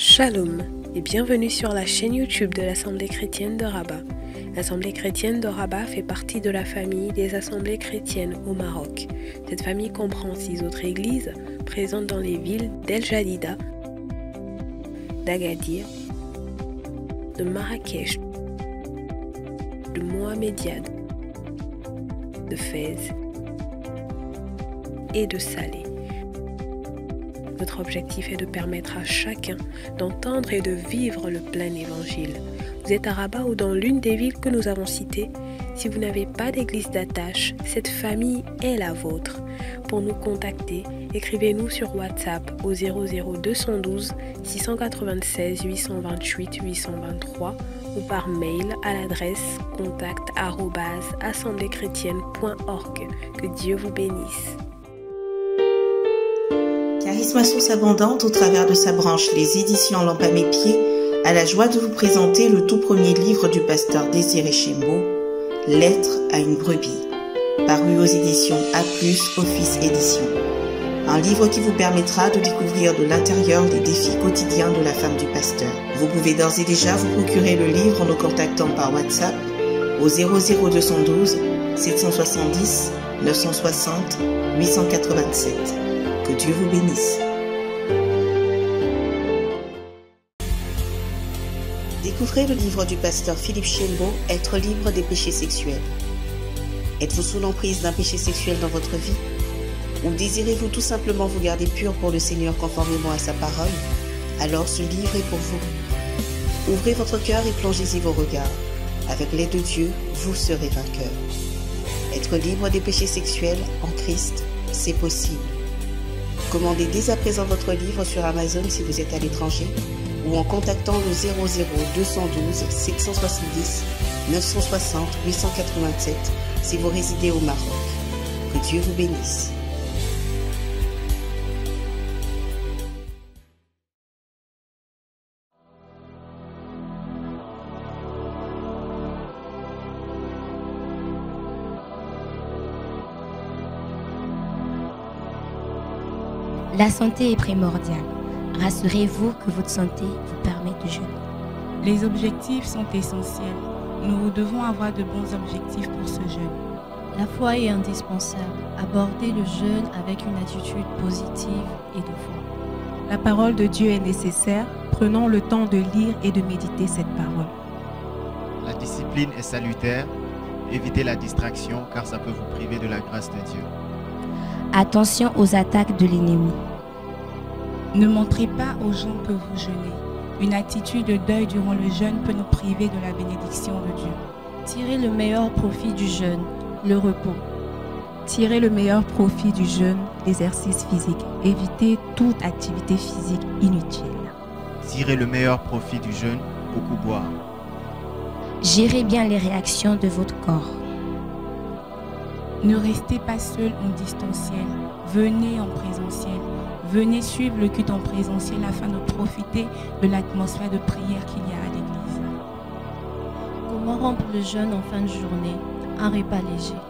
Shalom et bienvenue sur la chaîne YouTube de l'Assemblée chrétienne de Rabat. L'Assemblée chrétienne de Rabat fait partie de la famille des assemblées chrétiennes au Maroc. Cette famille comprend 6 autres églises présentes dans les villes d'El Jadida, d'Agadir, de Marrakech, de Mohamediad, de Fès et de Salé. Notre objectif est de permettre à chacun d'entendre et de vivre le plein évangile. Vous êtes à Rabat ou dans l'une des villes que nous avons citées. Si vous n'avez pas d'église d'attache, cette famille est la vôtre. Pour nous contacter, écrivez-nous sur WhatsApp au 00212 696 828 823 ou par mail à l'adresse contact@assembléchrétienne.org. Que Dieu vous bénisse. Charisme à source abondante, au travers de sa branche Les Éditions Lampe à mes pieds, a la joie de vous présenter le tout premier livre du pasteur Désiré Chembo, Lettre à une brebis, paru aux éditions A+, Office Édition. Un livre qui vous permettra de découvrir de l'intérieur les défis quotidiens de la femme du pasteur. Vous pouvez d'ores et déjà vous procurer le livre en nous contactant par WhatsApp au 00212 770 960 887. Que Dieu vous bénisse. Découvrez le livre du pasteur Philippe Chembo, Être libre des péchés sexuels. Êtes-vous sous l'emprise d'un péché sexuel dans votre vie? Ou désirez-vous tout simplement vous garder pur pour le Seigneur conformément à sa parole? Alors ce livre est pour vous. Ouvrez votre cœur et plongez-y vos regards. Avec l'aide de Dieu, vous serez vainqueur. Être libre des péchés sexuels en Christ, c'est possible. Commandez dès à présent votre livre sur Amazon si vous êtes à l'étranger ou en contactant le 00212 770 960 887 si vous résidez au Maroc. Que Dieu vous bénisse. La santé est primordiale. Rassurez-vous que votre santé vous permet de jeûner. Les objectifs sont essentiels. Nous devons avoir de bons objectifs pour ce jeûne. La foi est indispensable. Abordez le jeûne avec une attitude positive et de foi. La parole de Dieu est nécessaire. Prenons le temps de lire et de méditer cette parole. La discipline est salutaire. Évitez la distraction car ça peut vous priver de la grâce de Dieu. Attention aux attaques de l'ennemi. Ne montrez pas aux gens que vous jeûnez. Une attitude de deuil durant le jeûne peut nous priver de la bénédiction de Dieu. Tirez le meilleur profit du jeûne, le repos. Tirez le meilleur profit du jeûne, l'exercice physique. Évitez toute activité physique inutile. Tirez le meilleur profit du jeûne, beaucoup boire. Gérez bien les réactions de votre corps. Ne restez pas seul en distanciel. Venez en présentiel. Venez suivre le culte en présentiel afin de profiter de l'atmosphère de prière qu'il y a à l'église. Comment rompre le jeûne en fin de journée? Un repas léger.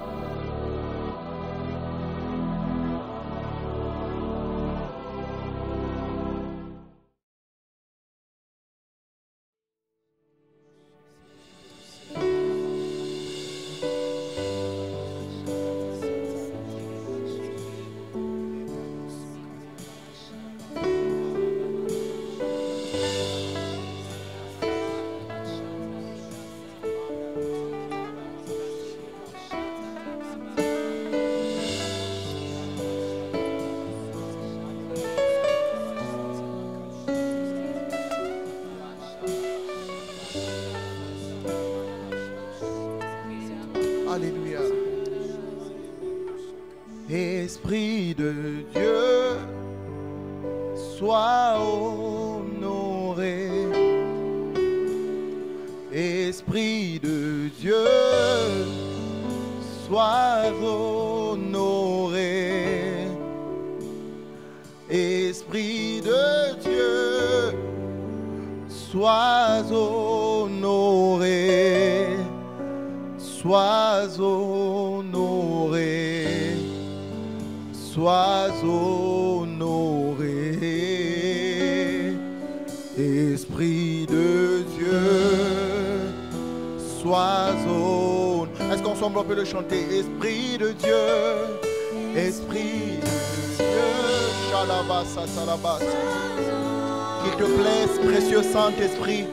Alléluia. Esprit de Dieu, sois honoré. Esprit de Dieu, sois honoré. Esprit de Dieu, sois honoré. Sois honoré, sois honoré. Esprit de Dieu, sois au... Est-ce qu'ensemble on peut le chanter? Esprit de Dieu, Esprit de Dieu, Shalabasa, Salabasa. Qu'il te plaise, précieux Saint-Esprit,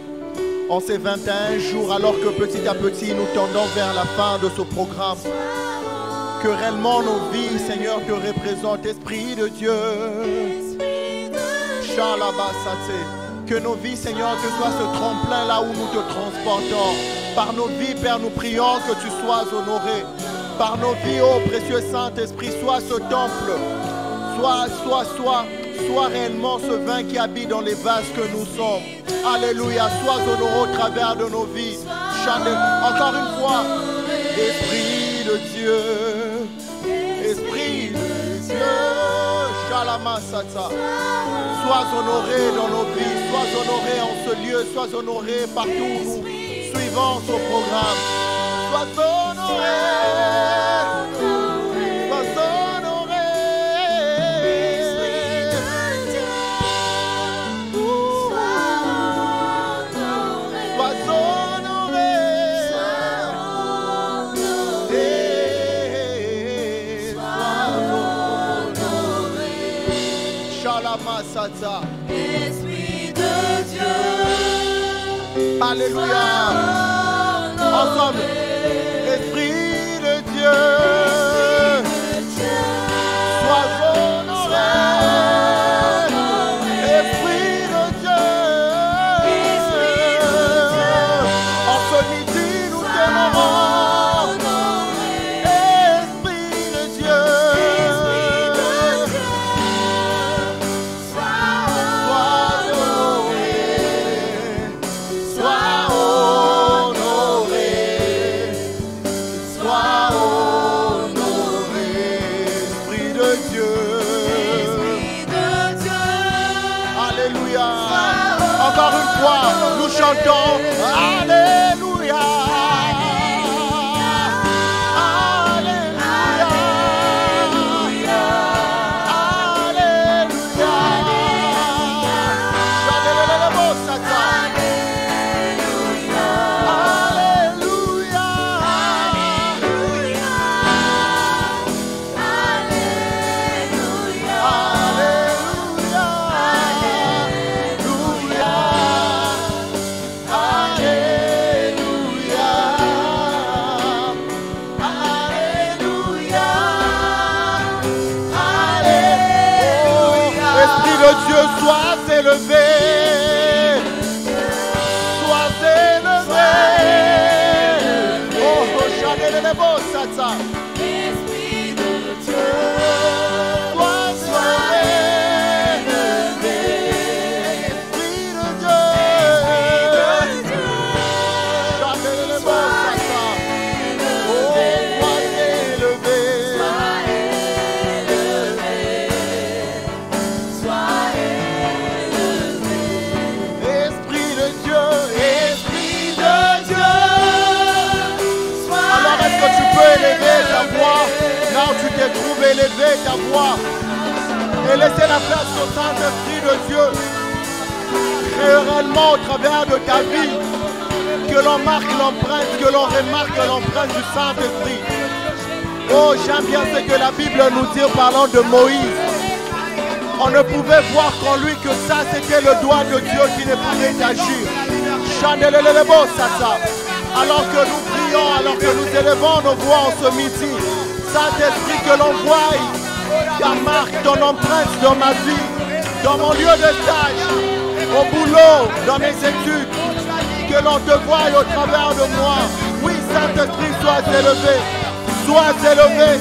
en ces 21 jours, alors que petit à petit nous tendons vers la fin de ce programme, que réellement nos vies, Seigneur, te représentent, Esprit de Dieu. Shalabasate. Que nos vies, Seigneur, que soit ce tremplin là où nous te transportons. Par nos vies, Père, nous prions que tu sois honoré. Par nos vies, ô précieux Saint-Esprit, sois ce temple. Sois réellement ce vin qui habite dans les vases que nous sommes. Alléluia, sois honoré au travers de nos vies. Encore une fois, Esprit de Dieu, Esprit de Dieu, Shalamasata. Sois honoré dans nos vies, sois honoré en ce lieu, sois honoré partout où nous suivons ce programme. Sois honoré, sois honoré. Masata. Esprit de Dieu. Alléluia. Ensemble. Esprit de Dieu. Sois honoré. Esprit de Dieu. En ce midi, nous t'aimerons. Esprit de Dieu. Encore une fois, nous chantons Alléluia. Alléluia. Alléluia. Dieu, sois élevé, sois élevé. Oh, Chanel les beaux, ça. Esprit de Dieu, sois élevé. Esprit de Dieu, Chanel les beaux, ça. Oh, sois élevé. Élever ta voix, là où tu t'es trouvé, élever ta voix et laisser la place au Saint-Esprit de Dieu. Réellement au travers de ta vie, que l'on marque l'empreinte, que l'on remarque l'empreinte du Saint-Esprit. Oh, j'aime bien ce que la Bible nous dit en parlant de Moïse. On ne pouvait voir qu'en lui que ça c'était le doigt de Dieu qui ne pouvait agir. Chandelelebo sasa. Alors que nous prions, alors que nous élevons nos voix en ce midi, Saint-Esprit, que l'on voie ta marque, ton empreinte dans ma vie, dans mon lieu de stage, au boulot, dans mes études, que l'on te voie au travers de moi. Oui, Saint-Esprit, sois élevé,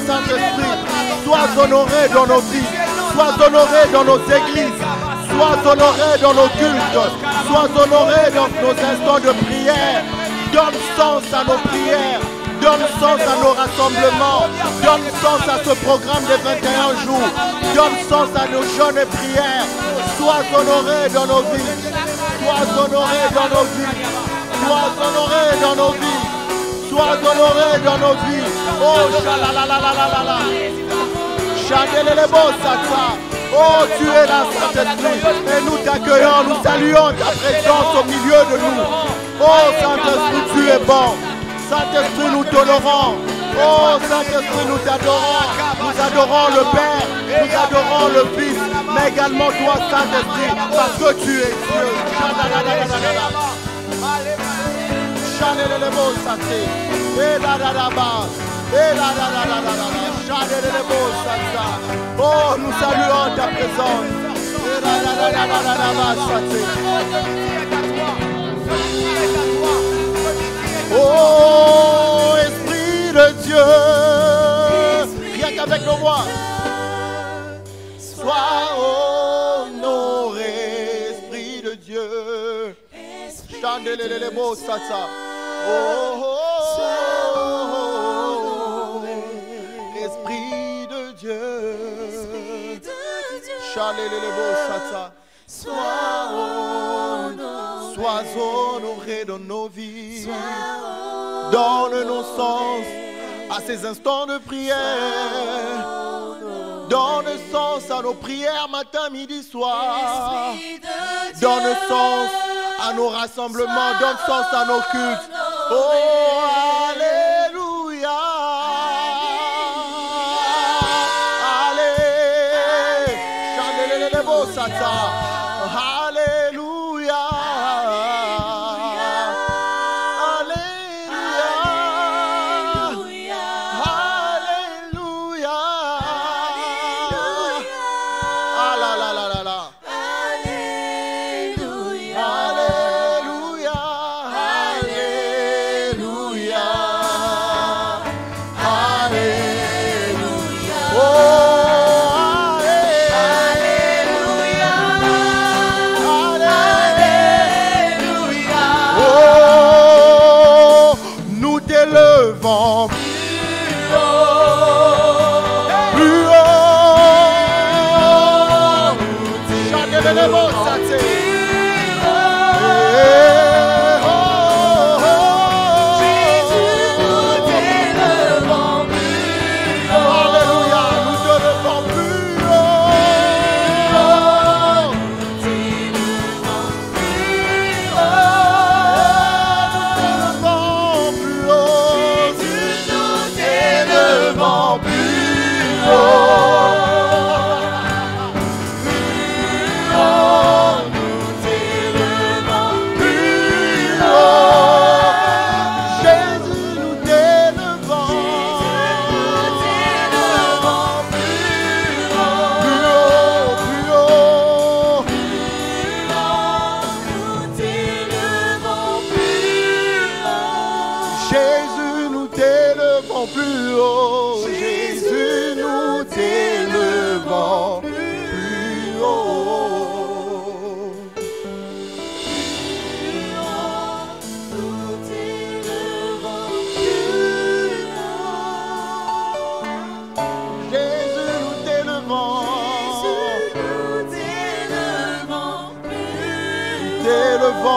Saint-Esprit, sois honoré dans nos vies, sois honoré dans nos églises, sois honoré dans nos cultes, sois honoré dans nos instants de prière. Donne sens à nos prières, donne sens à nos rassemblements, donne sens à ce programme de 21 jours, donne sens à nos jeûnes et prières. Sois honoré dans nos vies, sois honoré dans nos vies, sois honoré dans nos vies, sois honoré dans nos vies. Oh, chalalalalala, chandelelebo sata. Oh, tu es là, Saint-Esprit. Et nous t'accueillons, nous saluons ta présence au milieu de nous. Oh, Saint-Esprit, tu es bon. Saint-Esprit, nous t'honorons. Oh, Saint-Esprit, nous t'adorons. Nous adorons le Père, nous adorons le Fils, mais également toi, Saint-Esprit, parce que tu es Dieu. Oh, nous saluons ta présence. Oh, Esprit de Dieu, rien qu'avec nos voix, sois honoré, Esprit de Dieu. Chandelele beau sata. Oh, Esprit de Dieu, chandelele beau sata. Sois honoré dans nos vies. Donne-nous sens à ces instants de prière. Donne sens à nos prières matin, midi, soir. Donne sens à nos rassemblements. Donne sens à nos cultes. Oh, alléluia. Alléluia.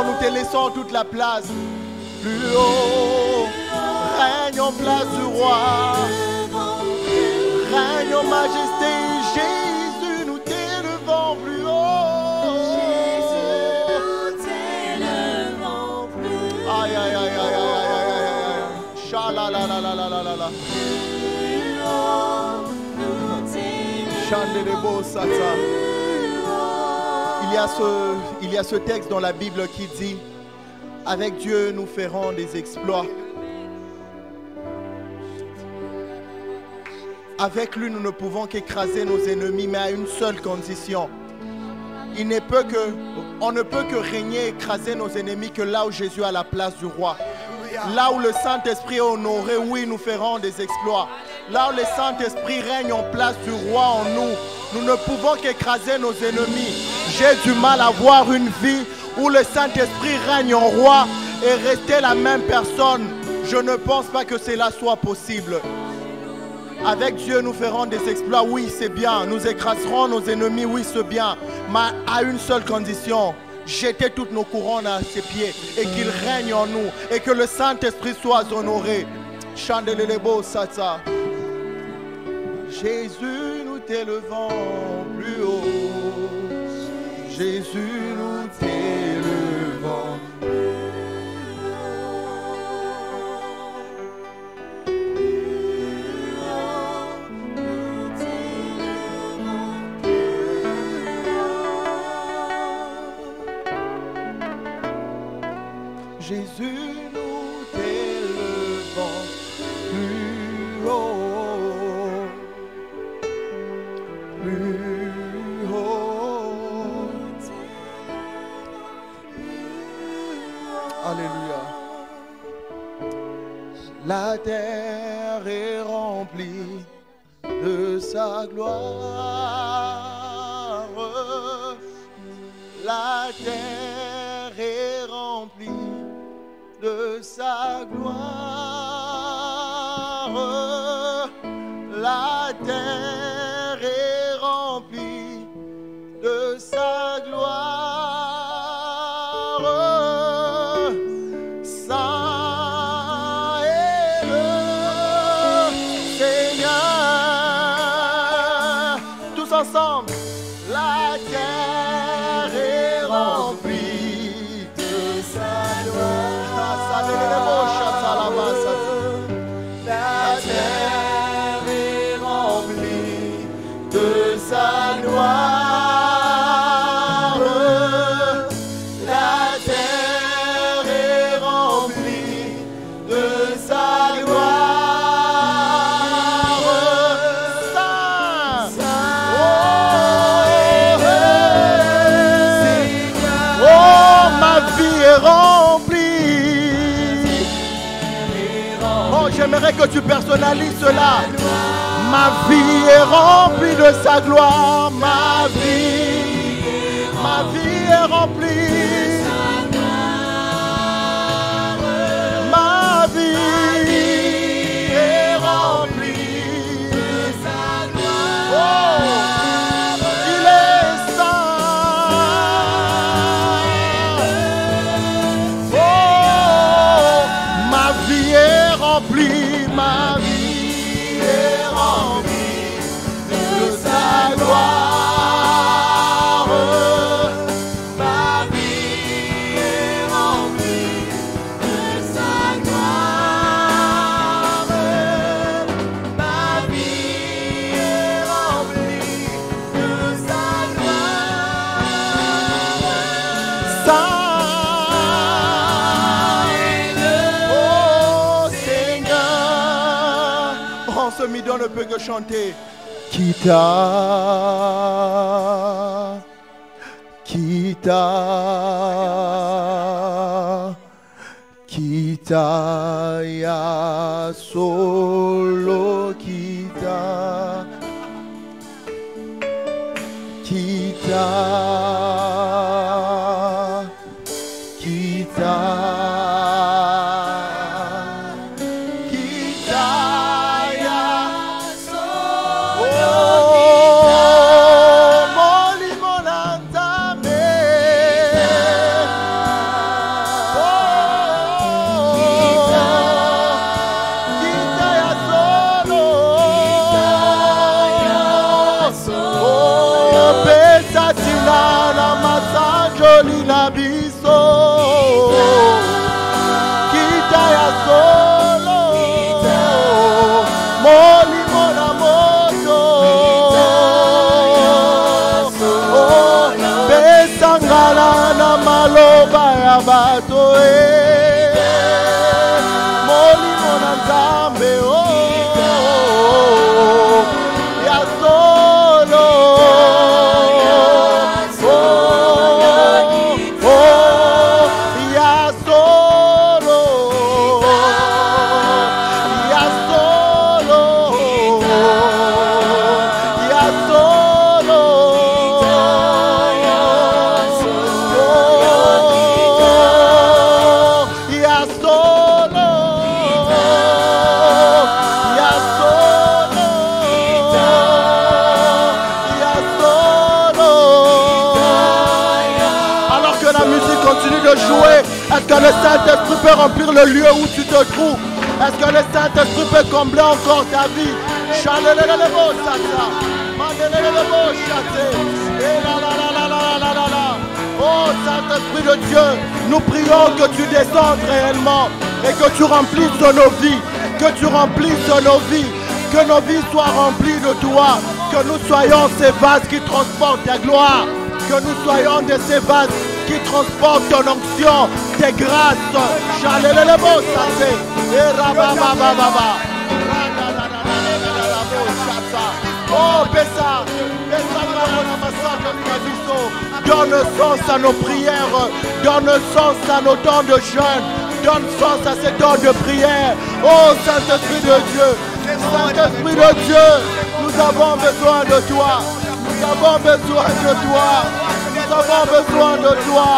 Nous te laissons toute la place. Plus haut, règne en place du roi. Règne en majesté. Jésus, nous t'élevons plus haut. Jésus, nous t'élevons plus haut. Aïe, aïe, aïe, aïe, aïe, aïe, aïe, aïe. Cha-la-la-la-la-la-la-la-la. Chandelebo sata. Il y a ce texte dans la Bible qui dit: avec Dieu nous ferons des exploits. Avec lui nous ne pouvons qu'écraser nos ennemis, mais à une seule condition. On ne peut que régner, écraser nos ennemis que là où Jésus a la place du roi. Là où le Saint-Esprit est honoré, oui, nous ferons des exploits. Là où le Saint-Esprit règne en place du roi en nous, nous ne pouvons qu'écraser nos ennemis. J'ai du mal à voir une vie où le Saint-Esprit règne en roi et rester la même personne. Je ne pense pas que cela soit possible. Avec Dieu, nous ferons des exploits, oui, c'est bien. Nous écraserons nos ennemis, oui, c'est bien. Mais à une seule condition: jeter toutes nos couronnes à ses pieds et qu'il règne en nous et que le Saint-Esprit soit honoré. Chandelelebo sata. Jésus, nous t'élevons plus haut. Jésus, nous t'élevons. Jésus, nous t'élevons plus haut, plus haut. Alléluia. La terre est remplie de sa gloire. La terre est remplie de sa gloire. La terre est remplie de sa gloire. Saint est le Seigneur. Tous ensemble. La terre est remplie de sa gloire. La terre est remplie de sa gloire. La terre est remplie de sa gloire. Saint, oh, ma vie est remplie. J'aimerais que tu personnalises cela. Ma vie est remplie de sa gloire. Ma vie est remplie. Ma vie est remplie de sa gloire. Oh, il est saint. Oh, ma vie est remplie, ma vie est remplie de sa gloire. Ma vie est remplie de sa gloire. Ma vie est remplie de sa gloire. Saint ce midi, on ne peut que chanter. Kita ya solo kita molimo na Nzambe ya solo ya solo ya solo ya solo continue de jouer. Est-ce que le Saint-Esprit peut remplir le lieu où tu te trouves? Est-ce que le Saint-Esprit peut combler encore ta vie? Chalelelebo, Sata. Mandelelebo, Chate. Et la la la la la la la la. Oh Saint-Esprit de Dieu, nous prions que tu descendes réellement et que tu remplisses nos vies, que tu remplisses nos vies, que nos vies soient remplies de toi, que nous soyons ces vases qui transportent ta gloire, que nous soyons de ces vases qui transportent ton onction, tes grâces. Oh, Pessa, donne sens à nos prières, donne sens à nos temps de jeûne, donne sens à ces temps de prière. Oh, Saint-Esprit de Dieu, Saint-Esprit de Dieu, nous avons besoin de toi, nous avons besoin de toi, nous avons besoin de toi,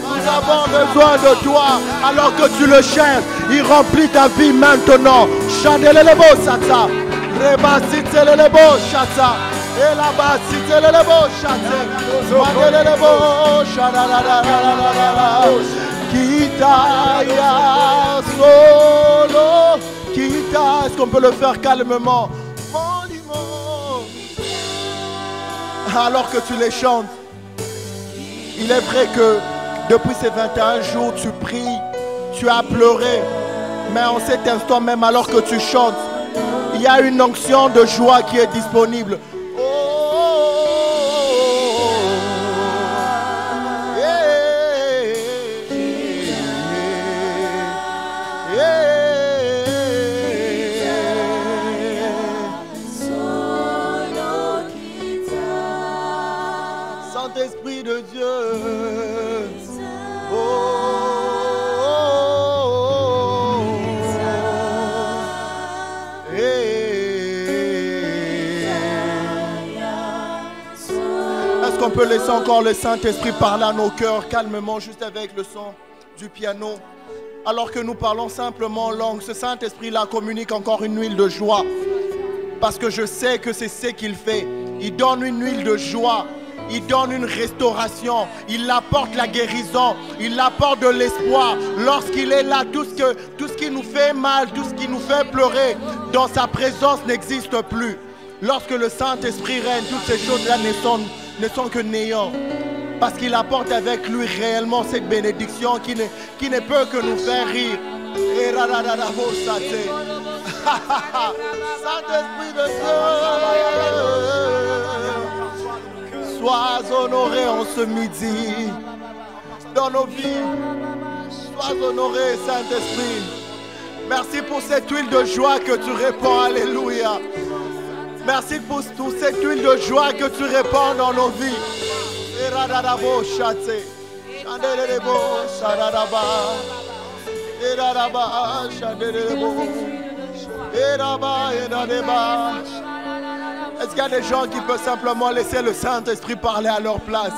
nous avons besoin de toi, alors que tu le cherches, il remplit ta vie maintenant. Chandelelebo Sata. Reba sitelelebo shata. Elaba sitelelebo shate. Mandelelebo shadadadadadadada. Kitaya solo. Kita. Est-ce qu'on peut le faire calmement? Alors que tu les chantes. Il est vrai que depuis ces 21 jours, tu pries, tu as pleuré. Mais en cet instant même, alors que tu chantes, il y a une onction de joie qui est disponible. Saint-Esprit de Dieu. Est-ce qu'on peut laisser encore le Saint-Esprit parler à nos cœurs calmement, juste avec le son du piano? Alors que nous parlons simplement en langue, ce Saint-Esprit-là communique encore une huile de joie. Parce que je sais que c'est ce qu'il fait. Il donne une huile de joie. Il donne une restauration. Il apporte la guérison. Il apporte de l'espoir. Lorsqu'il est là, tout ce qui nous fait mal, tout ce qui nous fait pleurer, dans sa présence n'existe plus. Lorsque le Saint-Esprit règne, toutes ces choses-là ne sont que néant. Parce qu'il apporte avec lui réellement cette bénédiction qui ne peut que nous faire rire. Saint-Esprit de Dieu, sois honoré en ce midi dans nos vies. Sois honoré, Saint-Esprit. Merci pour cette huile de joie que tu répands. Alléluia. Merci pour toute cette huile de joie que tu répands dans nos vies. Est-ce qu'il y a des gens qui peuvent simplement laisser le Saint-Esprit parler à leur place?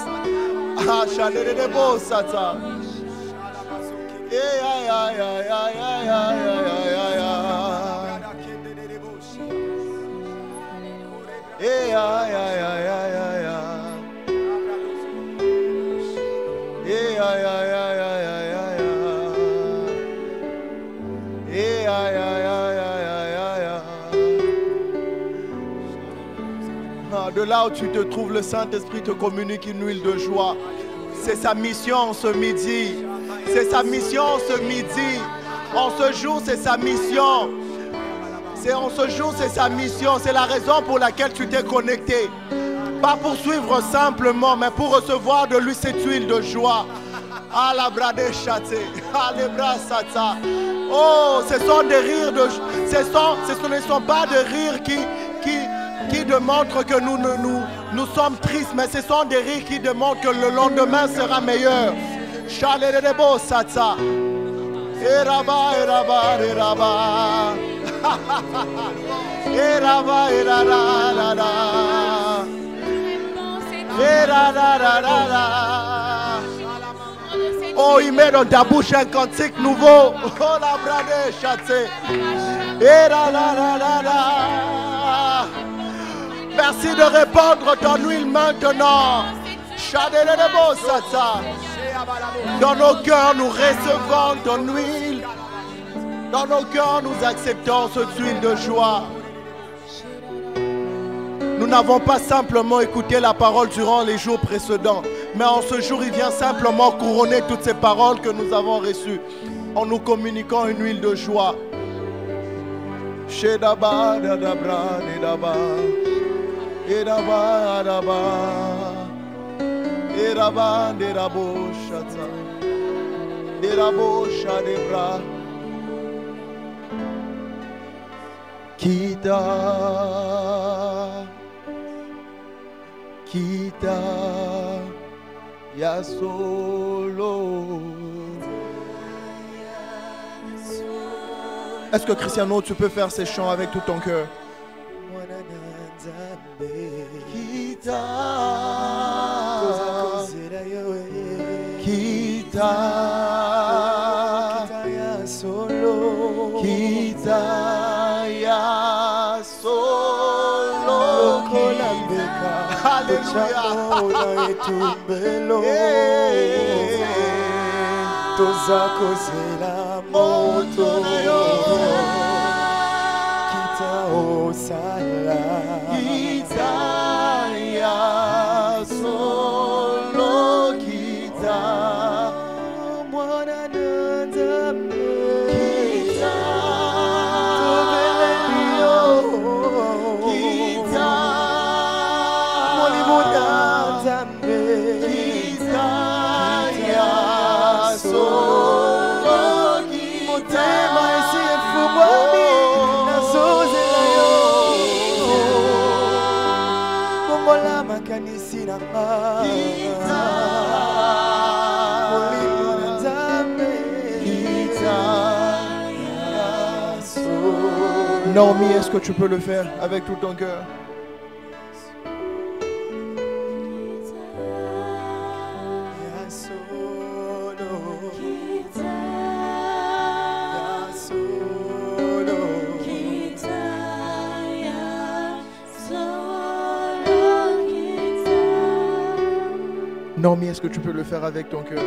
De là où tu te trouves, le Saint-Esprit te communique une huile de joie. C'est sa mission ce midi. C'est sa mission ce midi. En ce jour, c'est sa mission. En ce jour, c'est sa mission. C'est la raison pour laquelle tu t'es connecté. Pas pour suivre simplement, mais pour recevoir de lui cette huile de joie. Ah, la brade chate. Ah, les bras sata. Oh, ce sont des rires de... Ce ne sont pas des rires qui démontrent que nous sommes tristes, mais ce sont des rires qui démontrent que le lendemain sera meilleur. Chalerebo sata. Eraba, eraba, eraba. Eraba, eraba, eraba. Oh, il met dans ta bouche un cantique nouveau. Oh, la brade chate. Merci de répandre ton huile maintenant. Dans nos cœurs, nous recevons ton huile. Dans nos cœurs, nous acceptons cette huile de joie. Nous n'avons pas simplement écouté la parole durant les jours précédents, Mais en ce jour, il vient simplement couronner toutes ces paroles que nous avons reçues en nous communiquant une huile de joie. Shedaba, dadabra, dedaba. Edaba, adaba. Edaba, dedabo, shata. Dedabo, shadebra. Kita. Kita. Ya solo. Est-ce que Cristiano, tu peux faire ces chants avec tout ton cœur? Kita, kita, ya solo, kita, ya solo, Alléluia. Moto kita osala kita ya solo kita mwana nzambe kita tobelio kita molimo nzambe kita ya solo. Tema esse fumani na zozela yo Kongola makanisi na kita Molimo na nzambe kita Naomi, est-ce que tu peux le faire avec tout ton cœur? Naomi, est-ce que tu peux le faire avec ton cœur?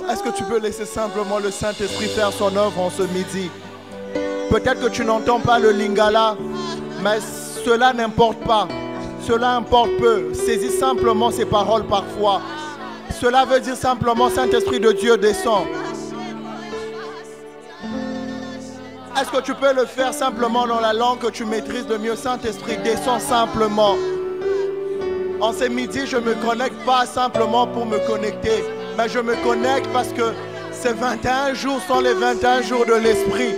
Est-ce que tu peux laisser simplement le Saint-Esprit faire son œuvre en ce midi? Peut-être que tu n'entends pas le lingala, mais cela n'importe pas. Cela importe peu. Saisis simplement ces paroles parfois. Cela veut dire simplement Saint-Esprit de Dieu descend. Est-ce que tu peux le faire simplement dans la langue que tu maîtrises le mieux? Saint-Esprit descend simplement. En ce midi, je ne me connecte pas simplement pour me connecter, mais je me connecte parce que ces 21 jours sont les 21 jours de l'Esprit.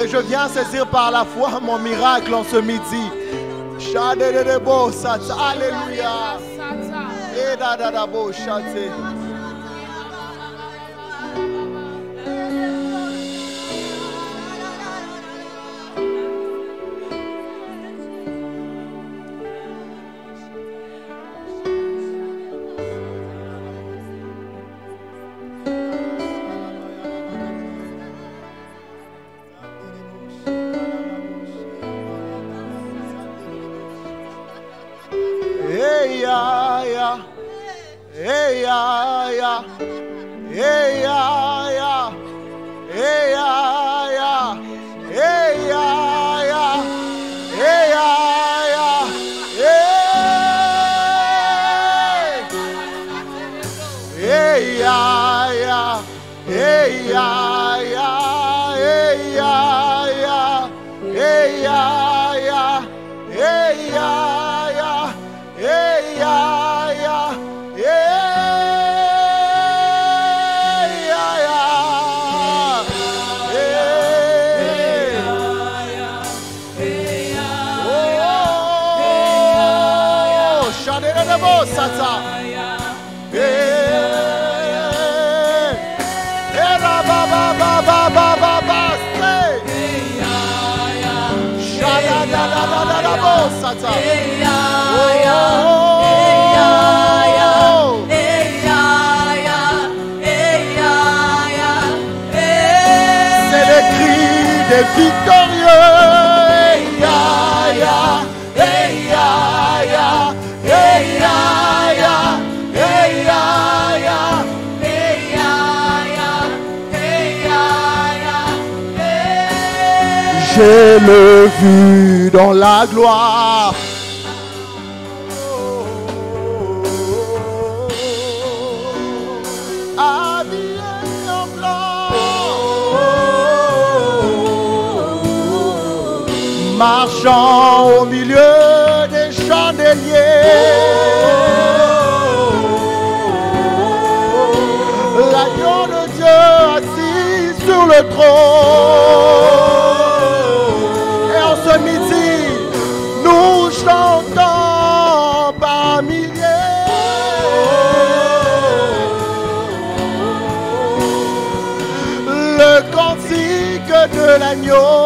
Et je viens saisir par la foi mon miracle en ce midi. Alléluia. C'est le cri des victorieux. Je l'ai vu dans la gloire. Habillé en blanc, marchant au milieu des chandeliers. L'agneau de Dieu assis sur le trône. Ce midi, nous chantons par milliers. Le cantique de l'agneau.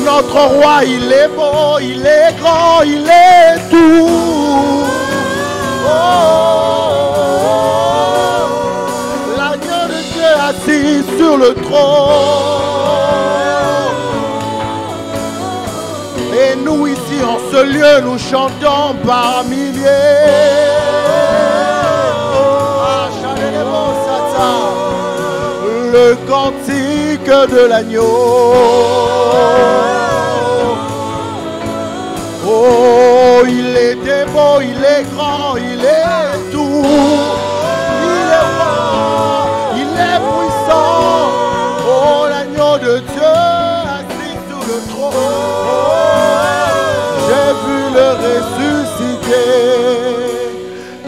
Notre roi, il est beau, il est grand, il est tout. L'agneau de Dieu assis sur le trône. Et nous ici en ce lieu, nous chantons par milliers. Le cantique de l'agneau. Oh, il était beau, il est grand, il est tout. Il est roi, il est puissant. Oh, l'agneau de Dieu assis sur le trône. J'ai vu le ressuscité.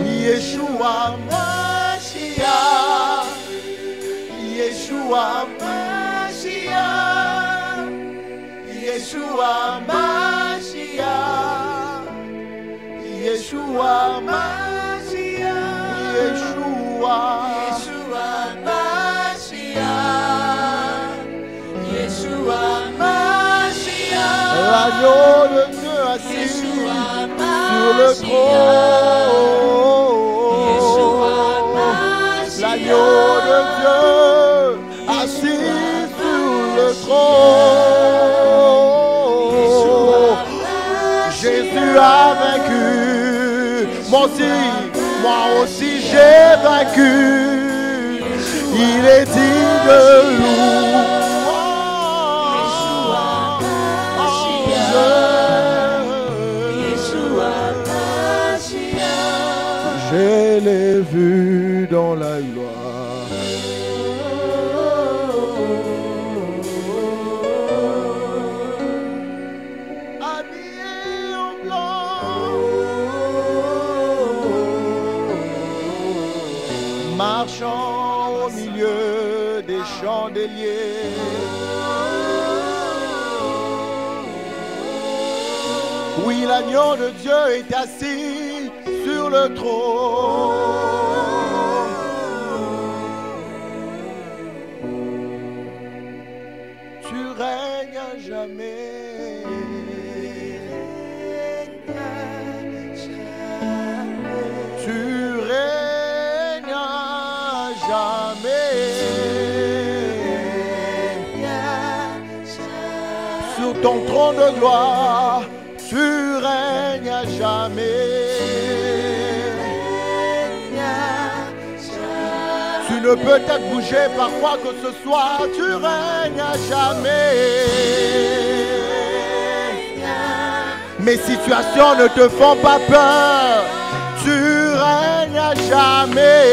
Yeshua Mashiach. Yeshua Mashiach. Yeshua Mashiach. Yeshua Mashiach. Yeshua Mashiach. Yeshua Mashiach. L'agneau de Dieu assis sur le trône. L'agneau de Dieu assis sur le trône. Jésus a vaincu. Moi aussi j'ai vaincu. Il est digne de louange. Je l'ai vu dans la gloire. Habillé en blanc, marchant au milieu des chandeliers. Oui, l'agneau de Dieu est assis sur le trône. Tu règnes à jamais. Tu règnes à jamais. Sur ton trône de gloire, tu règnes à jamais. Tu ne peux être bougé par quoi que ce soit, tu règnes à jamais. Mes situations ne te font pas peur, tu règnes à jamais.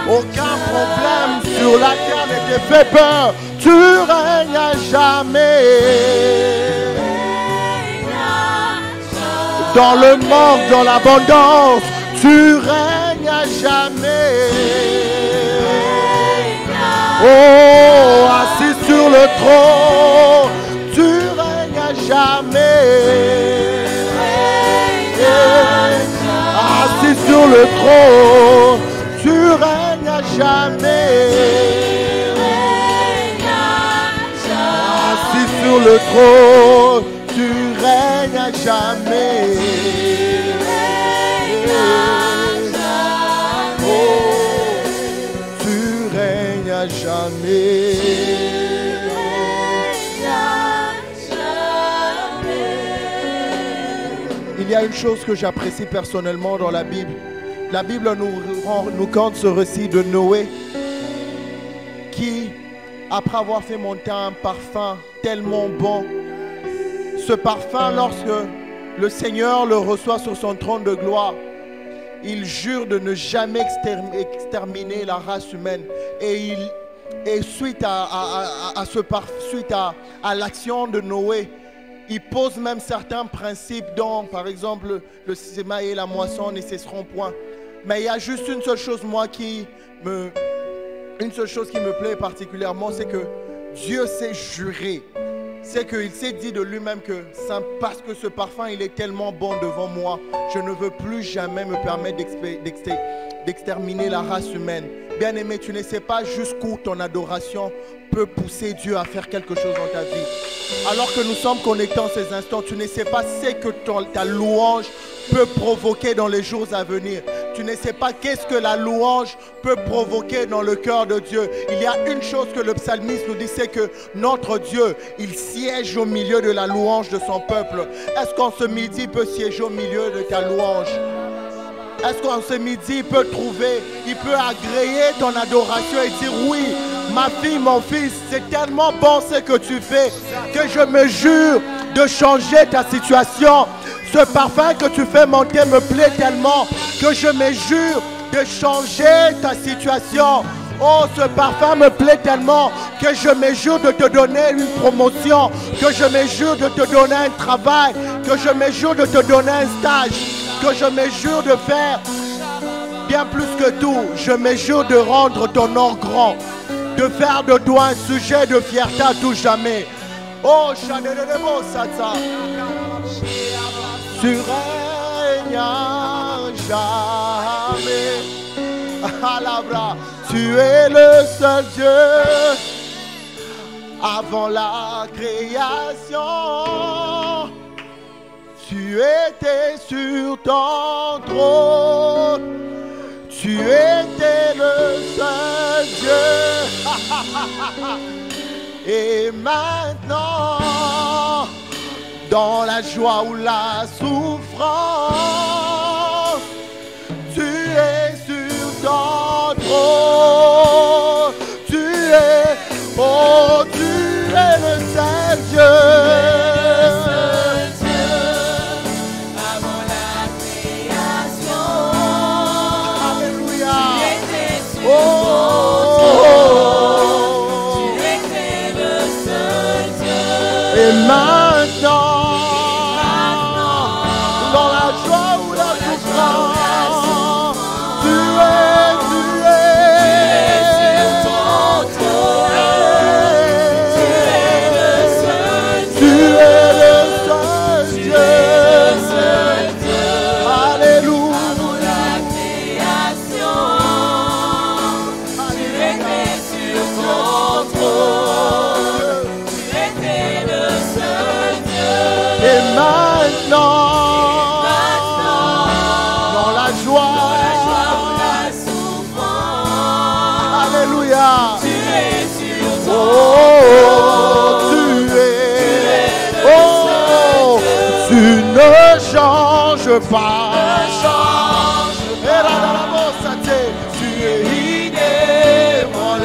Aucun problème sur la terre ne te fait peur, tu règnes à jamais. Dans le manque, dans l'abondance, tu règnes à jamais. Oh, assis sur le trône, tu règnes à jamais. Assis sur le trône, tu règnes à jamais. Assis sur le trône, tu règnes à jamais. Oh, tu règnes à jamais. Il y a une chose que j'apprécie personnellement dans la Bible. La Bible nous conte ce récit de Noé qui, après avoir fait monter un parfum tellement bon, ce parfum, lorsque le Seigneur le reçoit sur son trône de gloire, il jure de ne jamais exterminer la race humaine. Et suite à l'action de Noé, il pose même certains principes dont, par exemple, le sémail et la moisson ne cesseront point. Mais il y a juste une seule chose, une seule chose qui me plaît particulièrement, c'est que Dieu s'est juré. C'est qu'il s'est dit de lui-même que parce que ce parfum, il est tellement bon devant moi, je ne veux plus jamais me permettre d'exterminer la race humaine. Bien-aimé, tu ne sais pas jusqu'où ton adoration peut pousser Dieu à faire quelque chose dans ta vie. Alors que nous sommes connectés en ces instants, tu ne sais pas ce que ta louange peut provoquer dans les jours à venir. Tu ne sais pas qu'est-ce que la louange peut provoquer dans le cœur de Dieu. Il y a une chose que le psalmiste nous dit, c'est que notre Dieu, il siège au milieu de la louange de son peuple. Est-ce qu'en ce midi, il peut siéger au milieu de ta louange? Est-ce qu'en ce midi, il peut agréer ton adoration et dire oui, ma fille, mon fils, c'est tellement bon ce que tu fais que je me jure de changer ta situation. Ce parfum que tu fais monter me plaît tellement que je me jure de changer ta situation. Oh, ce parfum me plaît tellement que je me jure de te donner une promotion, que je me jure de te donner un travail, que je me jure de te donner un stage, que je me jure de faire bien plus que tout. Je me jure de rendre ton nom grand, de faire de toi un sujet de fierté à tout jamais. Oh, tu règnes à jamais. Alabra, tu es le seul Dieu avant la création. Tu étais sur ton trône. Tu étais le seul Dieu. Et maintenant, dans la joie ou la souffrance, tu es sur ton trône. Tu es, oh, tu es le seul Dieu. Et maintenant, dans la joie ou la souffrance, tu es sur ton trône. Tu es le seul Dieu. Alléluia. Avant la création, tu étais sur ton trône. Et maintenant, dans la joie, la souffrance, alléluia, tu es sur ton trône. Tu es, oh, Tu ne changes pas. Tu es inébranlable.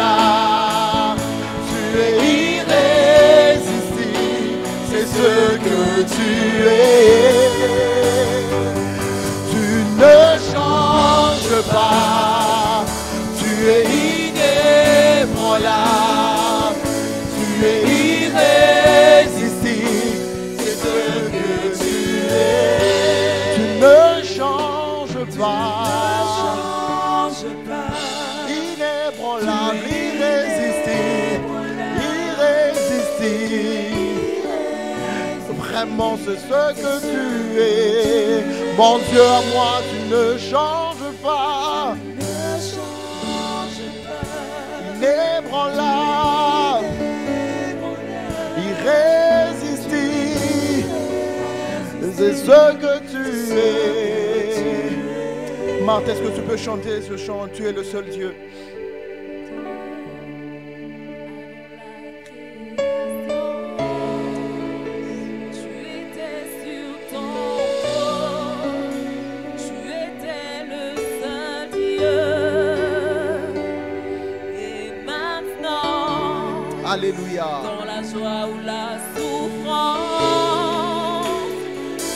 Tu es irrésistible. C'est ce que tu es. Tu ne changes pas. Tu es inébranlable. Tu es irrésistible. C'est ce que tu es. Tu ne changes pas. Inébranlable, irrésistible. Irrésistible. Vraiment, c'est ce que tu es. Mon Dieu, à moi, tu ne changes pas. Inébranlable, irrésistible. C'est ce que tu es. Marthe, est-ce que tu peux chanter ce chant? Tu es le seul Dieu. Alléluia. Dans la joie ou la souffrance,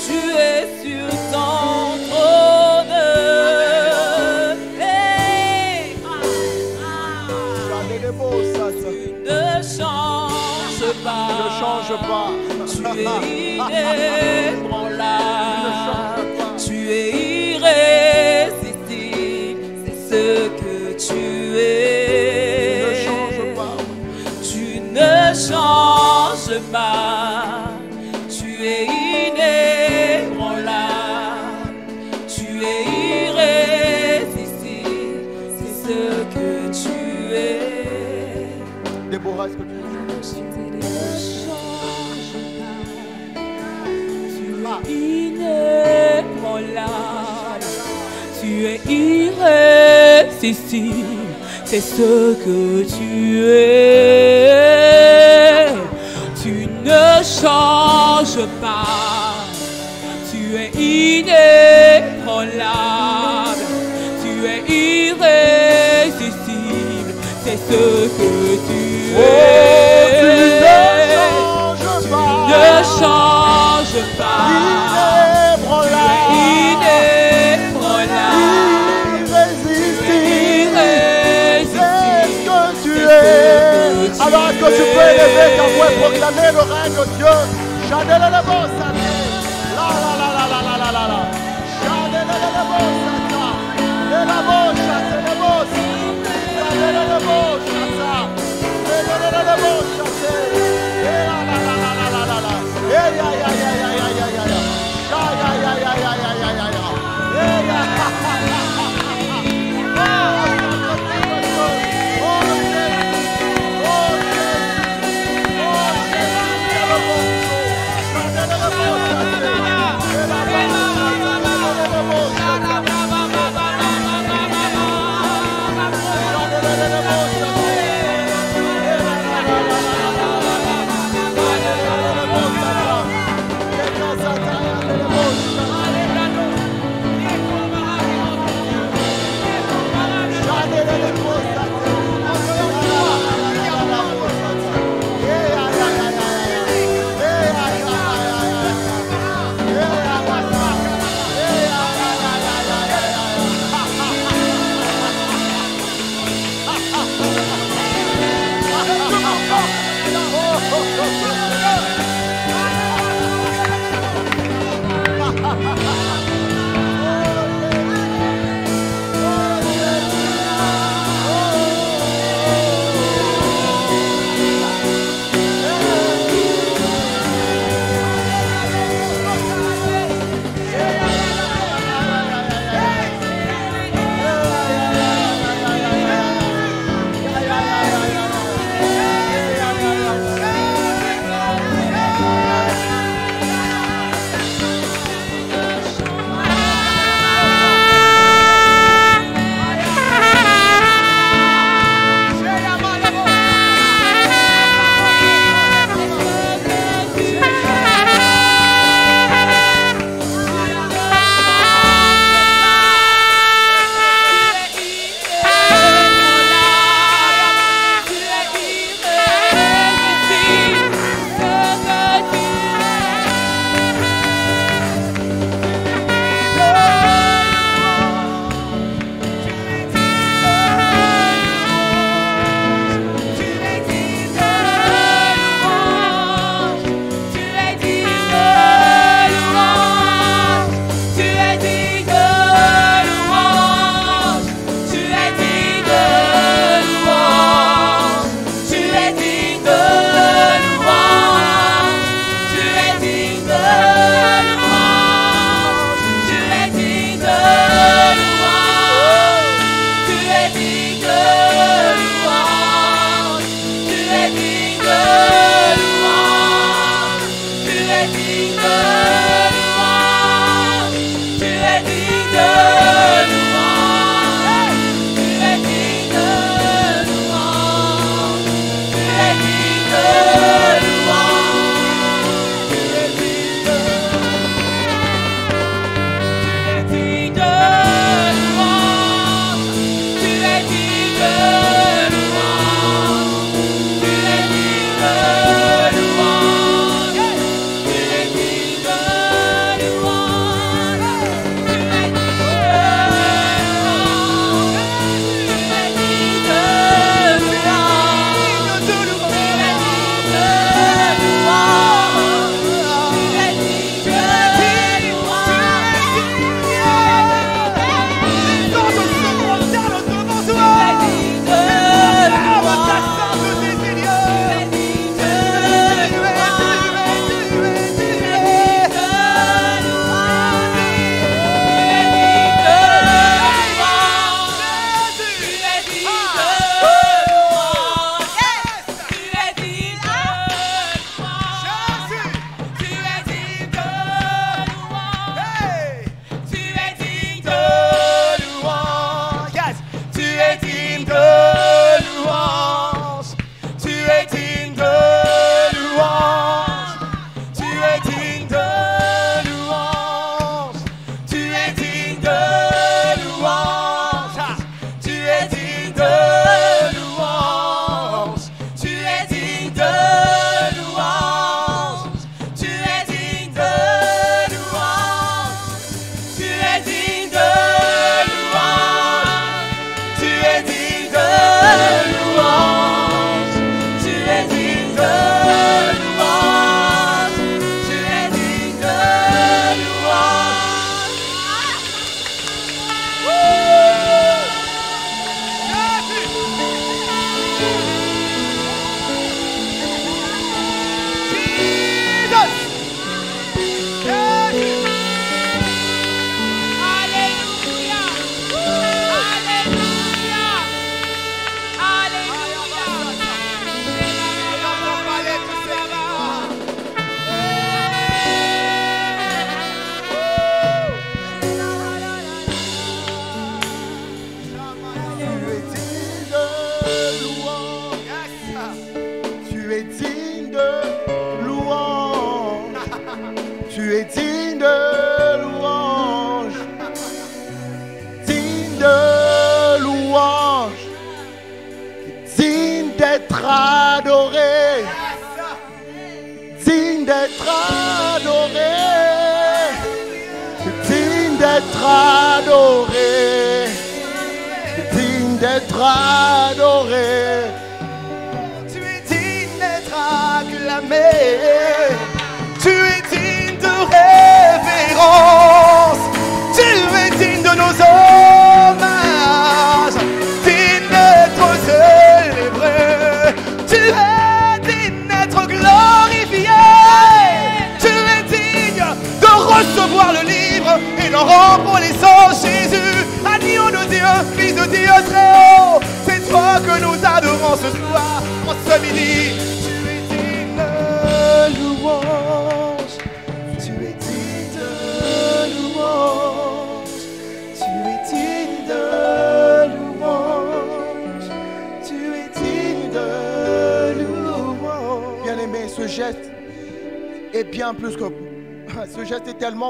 tu es sur ton trône. Hey. Tu ne changes pas. Ne change pas. Tu es inébranlable. Tu es irrésistible. C'est ce que tu es. Ne change pas, tu es inébranlable, tu es irrésistible, c'est ce que tu es. Déborah, est-ce que tu ne change pas, tu es inébranlable, tu es irrésistible, c'est ce que tu es. Tu ne changes pas. Tu es inébranlable. Tu es irrésistible. C'est ce que tu es. tu ne changes pas. Alors est-ce que tu peux élever ta voix et proclamer le règne de Dieu? Chadele le bon sata. La la la la la la la la la. Chadele le bon sata. Le bon sata le bon. Chadele le bon sata. Le bon sata. La la la la la la la. Ya ya ya ya ya ya ya ya. Ya ya ya ya ya ya ya ya. Ya ya.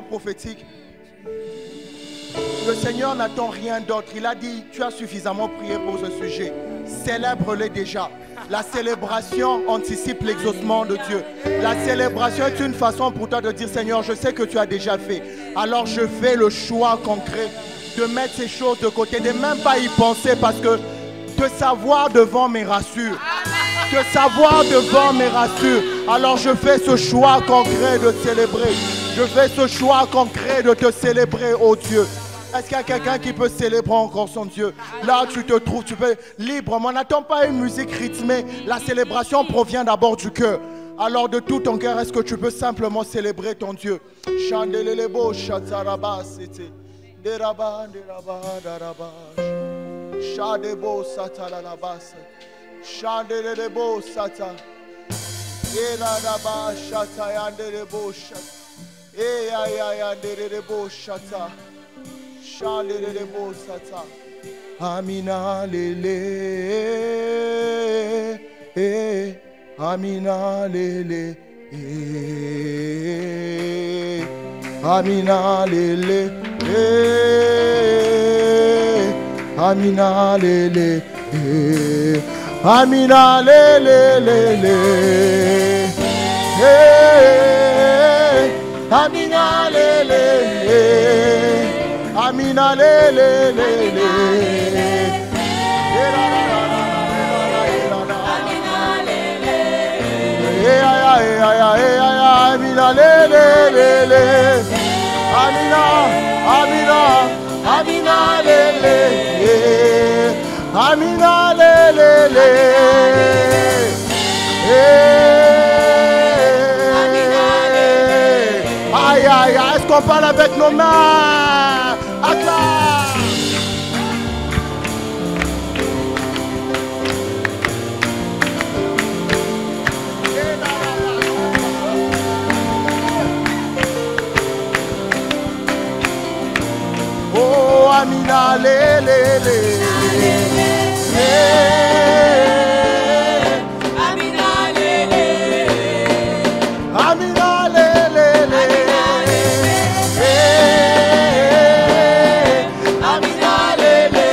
Prophétique. Le Seigneur n'attend rien d'autre. Il a dit, tu as suffisamment prié pour ce sujet. Célèbre-le déjà. La célébration anticipe l'exaucement de Dieu. La célébration est une façon pour toi de dire, Seigneur, je sais que tu as déjà fait. Alors je fais le choix concret de mettre ces choses de côté, de même pas y penser, parce que te savoir devant me rassure. Te savoir devant me rassure. Alors je fais ce choix concret de célébrer. Je fais ce choix concret de te célébrer, oh Dieu. Est-ce qu'il y a quelqu'un qui peut célébrer encore son Dieu? Là, tu te trouves, tu peux librement. N'attends pas une musique rythmée. La célébration provient d'abord du cœur. Alors de tout ton cœur, est-ce que tu peux simplement célébrer ton Dieu? Chandelelebo shataraba sete. Deraba deraba daraba. Shadebo satalalaba. Chandelelebo sata. Yeraba shatayandelebo shat. Amina lele, Amina lele, Amina lele, Amina lele, Amina lele lele, Amina lele, Amina lele lele. Amina lele lele, Amina, Amina, Amina lele, Amina lele lele. Aïe aïe aïe, est-ce qu'on parle avec nos mains? Acclame. Oh, Amina lele lele, Amina lele, Amina lele lele, Amina lele.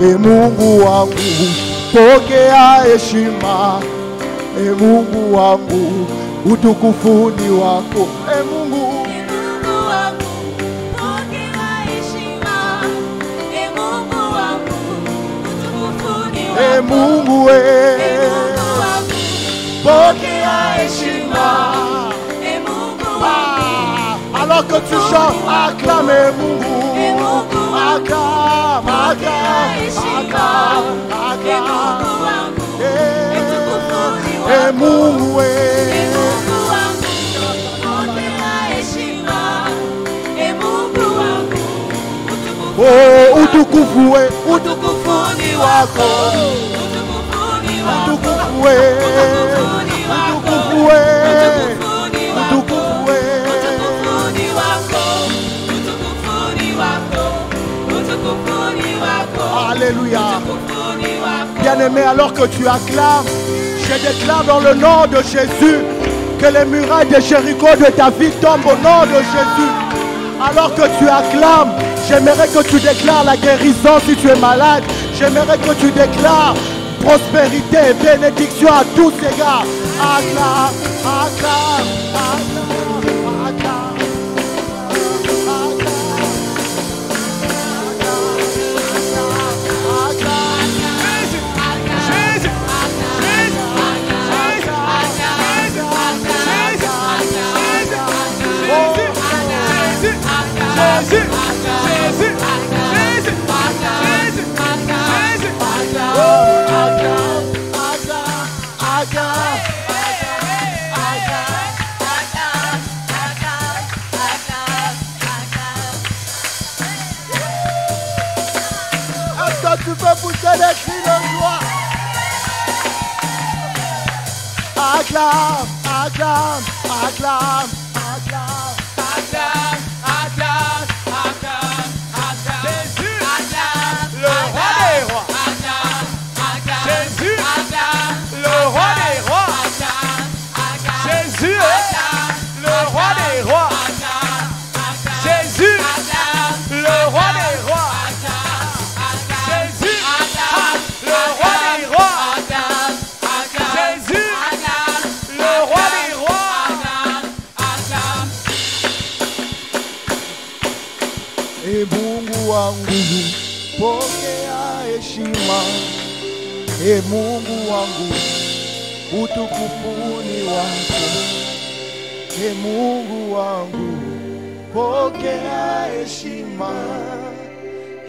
E Mungu wangu pokea heshima, e Mungu wangu utukufu ni wako, e Mungu. E Mungu we, pokea heshima. Alors que tu chantes, acclame Mungu, acclame, acclame, acclame. E Mungu we, oh utukufu we, utukufu ni wako. Utukufue, utukufue, utukufue. Alléluia. Bien-aimé, alors que tu acclames, je déclare dans le nom de Jésus que les murailles de Jéricho de ta vie tombent au nom de Jésus. Alors que tu acclames, j'aimerais que tu déclares la guérison si tu es malade. J'aimerais que tu déclares prospérité et bénédiction à tous égards. Acclame, acclame, acclame, acclame. Tu peux pousser des cris de joie. Acclame, acclame, acclame, acclame, acclame, acclame, acclame, acclame. Jésus, acclame, le roi des rois. Acclame, acclame. Jésus, acclame, le roi des rois. Acclame, acclame. Jésus, acclame, le roi des rois. Acclame, acclame. Jésus, acclame, le roi des rois. E Mungu wangu pokea heshima, e Mungu wangu utukufu ni wako, e Mungu wangu pokea heshima,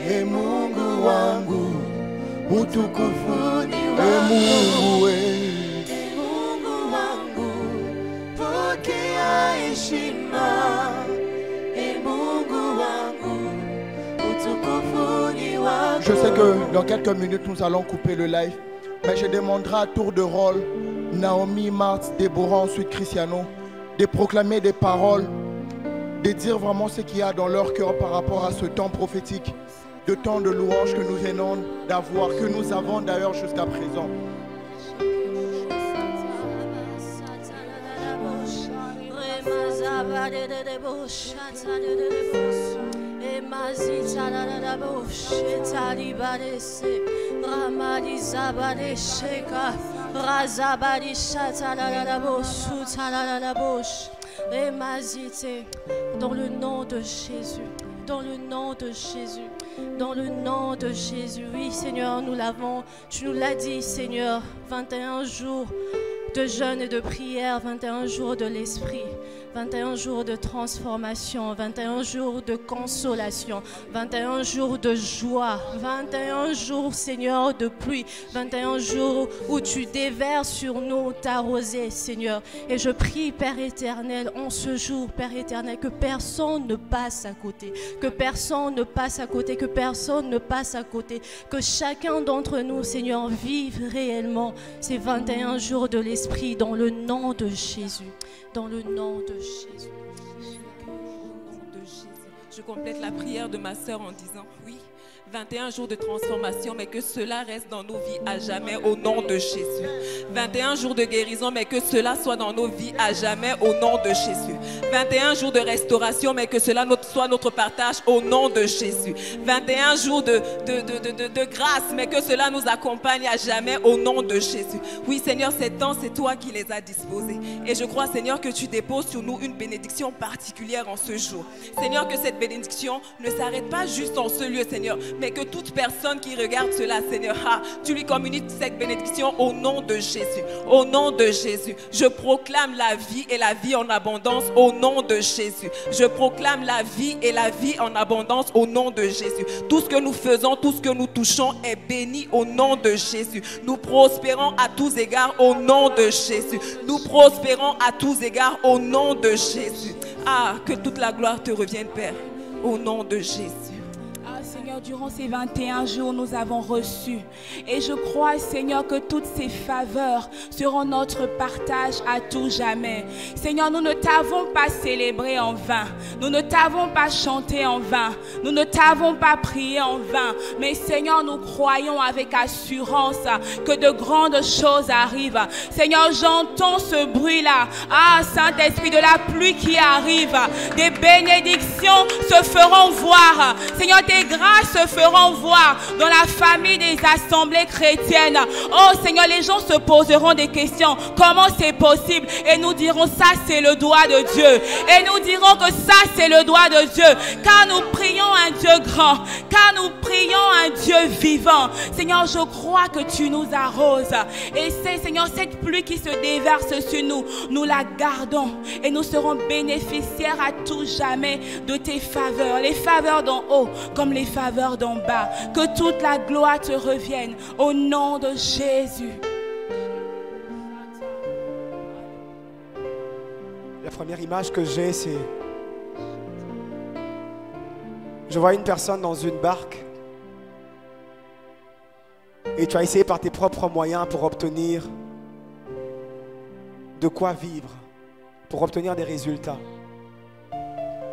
e Mungu wangu utukufu ni wako, e Mungu we, e Mungu wangu pokea heshima, e Mungu wangu. Je sais que dans quelques minutes nous allons couper le live, mais je demanderai à tour de rôle Naomi, Marthe, Déborah, ensuite Cristiano, de proclamer des paroles, de dire vraiment ce qu'il y a dans leur cœur par rapport à ce temps prophétique, de temps de louange que nous venons d'avoir, que nous avons d'ailleurs jusqu'à présent. Dans le nom de Jésus, dans le nom de Jésus, dans le nom de Jésus. Oui, Seigneur, nous l'avons, tu nous l'as dit, Seigneur, 21 jours de jeûne et de prière, 21 jours de l'esprit, 21 jours de transformation, 21 jours de consolation, 21 jours de joie, 21 jours, Seigneur, de pluie, 21 jours où tu déverses sur nous ta rosée, Seigneur. Et je prie, Père éternel, en ce jour, Père éternel, que personne ne passe à côté, que personne ne passe à côté, que personne ne passe à côté, que chacun d'entre nous, Seigneur, vive réellement ces 21 jours de l'esprit dans le nom de Jésus, dans le nom de Jésus. Je complète la prière de ma sœur en disant oui, 21 jours de transformation, mais que cela reste dans nos vies à jamais au nom de Jésus. 21 jours de guérison, mais que cela soit dans nos vies à jamais au nom de Jésus. 21 jours de restauration, mais que cela soit notre partage au nom de Jésus. 21 jours de grâce, mais que cela nous accompagne à jamais au nom de Jésus. Oui, Seigneur, ces temps, c'est toi qui les as disposés. Et je crois, Seigneur, que tu déposes sur nous une bénédiction particulière en ce jour. Seigneur, que cette bénédiction ne s'arrête pas juste en ce lieu, Seigneur, mais que toute personne qui regarde cela, Seigneur, tu lui communiques cette bénédiction au nom de Jésus. Au nom de Jésus, je proclame la vie et la vie en abondance au nom de Jésus. Je proclame la vie et la vie en abondance au nom de Jésus. Tout ce que nous faisons, tout ce que nous touchons est béni au nom de Jésus. Nous prospérons à tous égards au nom de Jésus. Nous prospérons à tous égards au nom de Jésus. Ah, que toute la gloire te revienne, Père, au nom de Jésus. Seigneur, durant ces 21 jours, nous avons reçu. Et je crois, Seigneur, que toutes ces faveurs seront notre partage à tout jamais. Seigneur, nous ne t'avons pas célébré en vain. Nous ne t'avons pas chanté en vain. Nous ne t'avons pas prié en vain. Mais Seigneur, nous croyons avec assurance que de grandes choses arrivent. Seigneur, j'entends ce bruit-là. Ah, Saint-Esprit, de la pluie qui arrive. Des bénédictions se feront voir. Seigneur, tes grâces se feront voir dans la famille des assemblées chrétiennes. Oh Seigneur, les gens se poseront des questions. Comment c'est possible? Et nous dirons, ça c'est le doigt de Dieu. Et nous dirons que ça c'est le doigt de Dieu. Car nous prions un Dieu grand. Car nous prions un Dieu vivant. Seigneur, je crois que tu nous arroses. Et c'est, Seigneur, cette pluie qui se déverse sur nous, nous la gardons. Et nous serons bénéficiaires à tout jamais de tes faveurs. Les faveurs d'en haut comme les faveurs d'en bas. Que toute la gloire te revienne au nom de Jésus. La première image que j'ai, c'est... Je vois une personne dans une barque et tu as essayé par tes propres moyens pour obtenir de quoi vivre, pour obtenir des résultats.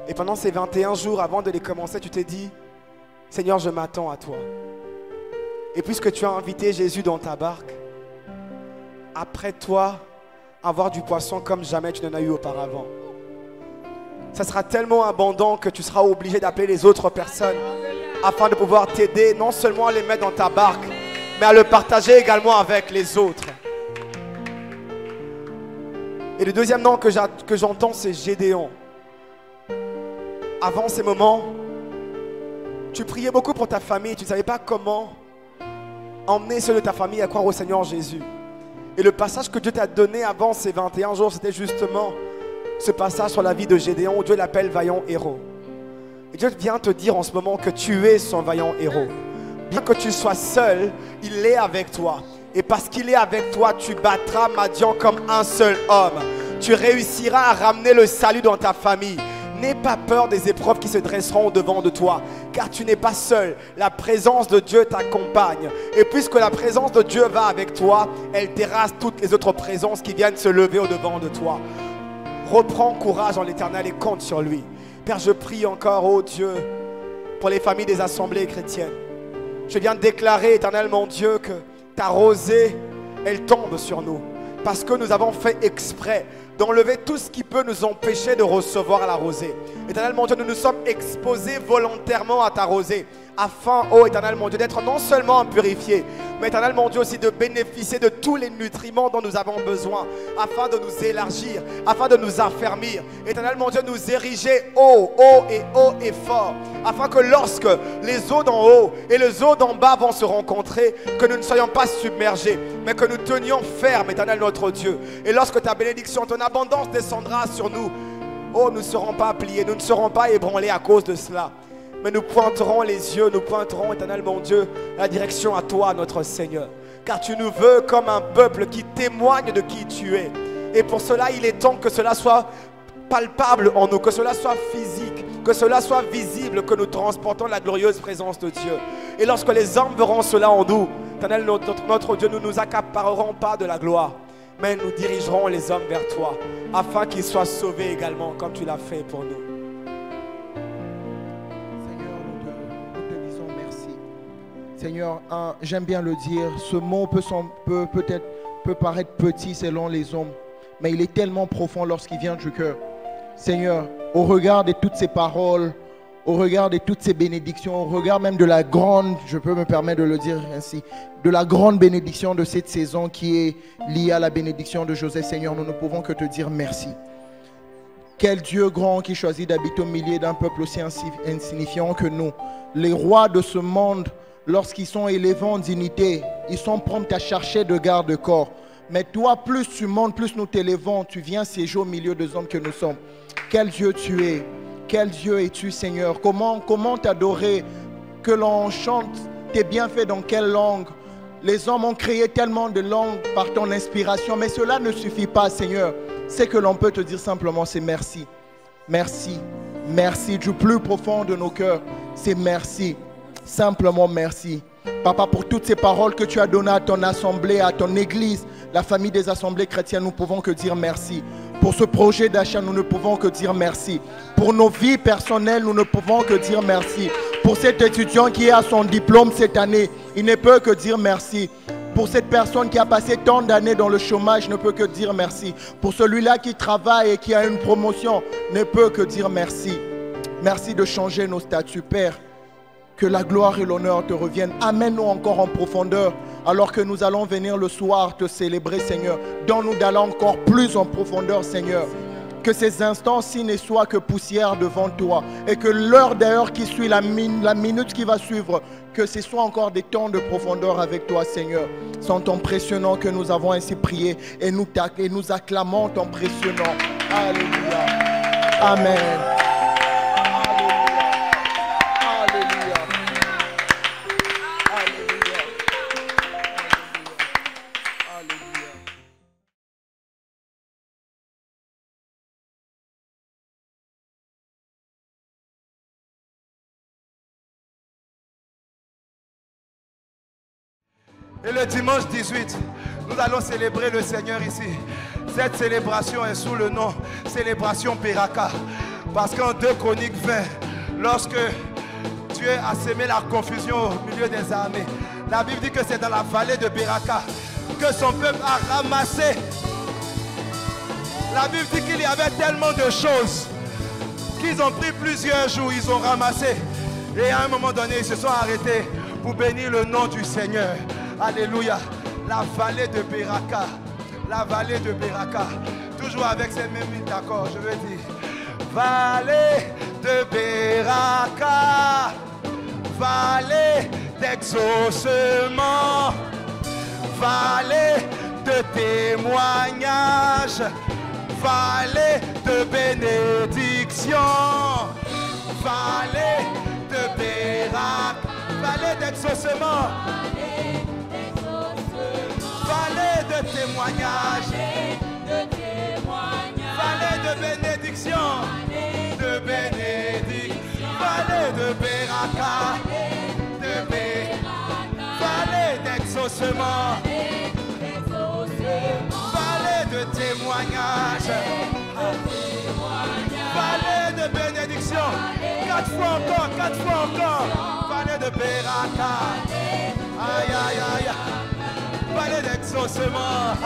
Et pendant ces 21 jours, avant de les commencer, tu t'es dit, Seigneur, je m'attends à toi. Et puisque tu as invité Jésus dans ta barque, apprête-toi à avoir du poisson comme jamais tu n'en as eu auparavant. Ça sera tellement abondant que tu seras obligé d'appeler les autres personnes afin de pouvoir t'aider, non seulement à les mettre dans ta barque, mais à le partager également avec les autres. Et le deuxième nom que j'entends, c'est Gédéon. Avant ces moments, tu priais beaucoup pour ta famille, tu ne savais pas comment emmener ceux de ta famille à croire au Seigneur Jésus. Et le passage que Dieu t'a donné avant ces 21 jours, c'était justement ce passage sur la vie de Gédéon où Dieu l'appelle vaillant héros. Et Dieu vient te dire en ce moment que tu es son vaillant héros. Bien que tu sois seul, il est avec toi. Et parce qu'il est avec toi, tu battras Madian comme un seul homme. Tu réussiras à ramener le salut dans ta famille. N'aie pas peur des épreuves qui se dresseront au-devant de toi, car tu n'es pas seul. La présence de Dieu t'accompagne. Et puisque la présence de Dieu va avec toi, elle terrasse toutes les autres présences qui viennent se lever au-devant de toi. Reprends courage en l'Éternel et compte sur lui. Père, je prie encore, oh Dieu, pour les familles des assemblées chrétiennes. Je viens de déclarer, Éternel mon Dieu, que ta rosée, elle tombe sur nous. Parce que nous avons fait exprès d'enlever tout ce qui peut nous empêcher de recevoir la rosée. Éternel mon Dieu, nous nous sommes exposés volontairement à ta rosée, afin, oh Éternel mon Dieu, d'être non seulement purifiés, mais Éternel mon Dieu aussi de bénéficier de tous les nutriments dont nous avons besoin, afin de nous élargir, afin de nous affermir. Éternel mon Dieu, nous ériger haut et fort, afin que lorsque les eaux d'en haut et les eaux d'en bas vont se rencontrer, que nous ne soyons pas submergés, mais que nous tenions ferme, Éternel notre Dieu. Et lorsque ta bénédiction, ton abondance descendra sur nous, oh, nous ne serons pas pliés, nous ne serons pas ébranlés à cause de cela. Mais nous pointerons les yeux, nous pointerons, Éternel mon Dieu, la direction à toi, notre Seigneur. Car tu nous veux comme un peuple qui témoigne de qui tu es. Et pour cela, il est temps que cela soit palpable en nous, que cela soit physique, que cela soit visible, que nous transportons la glorieuse présence de Dieu. Et lorsque les hommes verront cela en nous, Éternel notre Dieu, nous ne nous accaparerons pas de la gloire, mais nous dirigerons les hommes vers toi, afin qu'ils soient sauvés également, comme tu l'as fait pour nous. Seigneur, j'aime bien le dire, ce mot peut paraître petit selon les hommes, mais il est tellement profond lorsqu'il vient du cœur. Seigneur, au regard de toutes ces paroles, au regard de toutes ces bénédictions, au regard même de la grande, je peux me permettre de le dire ainsi, de la grande bénédiction de cette saison qui est liée à la bénédiction de Joseph, Seigneur, nous ne pouvons que te dire merci. Quel Dieu grand qui choisit d'habiter au milieu d'un peuple aussi insignifiant que nous. Les rois de ce monde, lorsqu'ils sont élevés en dignité, ils sont prompts à chercher de garde-corps. Mais toi, plus tu montes, plus nous t'élevons, tu viens siéger au milieu des hommes que nous sommes. Quel Dieu tu es, quel Dieu es-tu, Seigneur. Comment t'adorer, que l'on chante tes bienfaits dans quelle langue. Les hommes ont créé tellement de langues par ton inspiration, mais cela ne suffit pas, Seigneur. Ce que l'on peut te dire simplement, c'est merci. Merci, merci du plus profond de nos cœurs, c'est merci. Simplement merci. Papa, pour toutes ces paroles que tu as données à ton assemblée, à ton église, la famille des assemblées chrétiennes, nous ne pouvons que dire merci. Pour ce projet d'achat, nous ne pouvons que dire merci. Pour nos vies personnelles, nous ne pouvons que dire merci. Pour cet étudiant qui a son diplôme cette année, il ne peut que dire merci. Pour cette personne qui a passé tant d'années dans le chômage, ne peut que dire merci. Pour celui-là qui travaille et qui a une promotion, ne peut que dire merci. Merci de changer nos statuts, Père. Que la gloire et l'honneur te reviennent. Amène-nous encore en profondeur, alors que nous allons venir le soir te célébrer, Seigneur. Donne-nous d'aller encore plus en profondeur, Seigneur. Que ces instants-ci ne soient que poussière devant toi. Et que l'heure d'ailleurs qui suit, la minute qui va suivre, que ce soit encore des temps de profondeur avec toi, Seigneur. C'est ton précieux nom que nous avons ainsi prié. Et nous acclamons ton précieux nom. Alléluia. Amen. Et le dimanche 18, nous allons célébrer le Seigneur ici. Cette célébration est sous le nom Célébration Beraka. Parce qu'en 2 Chroniques 20, lorsque Dieu a sémé la confusion au milieu des armées, la Bible dit que c'est dans la vallée de Beraka que son peuple a ramassé. La Bible dit qu'il y avait tellement de choses qu'ils ont pris plusieurs jours, ils ont ramassé. Et à un moment donné, ils se sont arrêtés pour bénir le nom du Seigneur. Alléluia. La vallée de Beraka. La vallée de Beraka. Toujours avec ces mêmes accords, je veux dire. Vallée de Beraka. Vallée d'exaucement. Vallée de témoignage. Vallée de bénédiction. Vallée de Beraka. Vallée d'exaucement. Vallée de témoignage. Vallée de bénédiction. De d'exaucement. Vallée de témoignage. Vallée de bénédiction. 4 fois encore, 4 fois encore. Vallée de Beraka. Aïe, aïe, aïe. Vallée d'exaucement.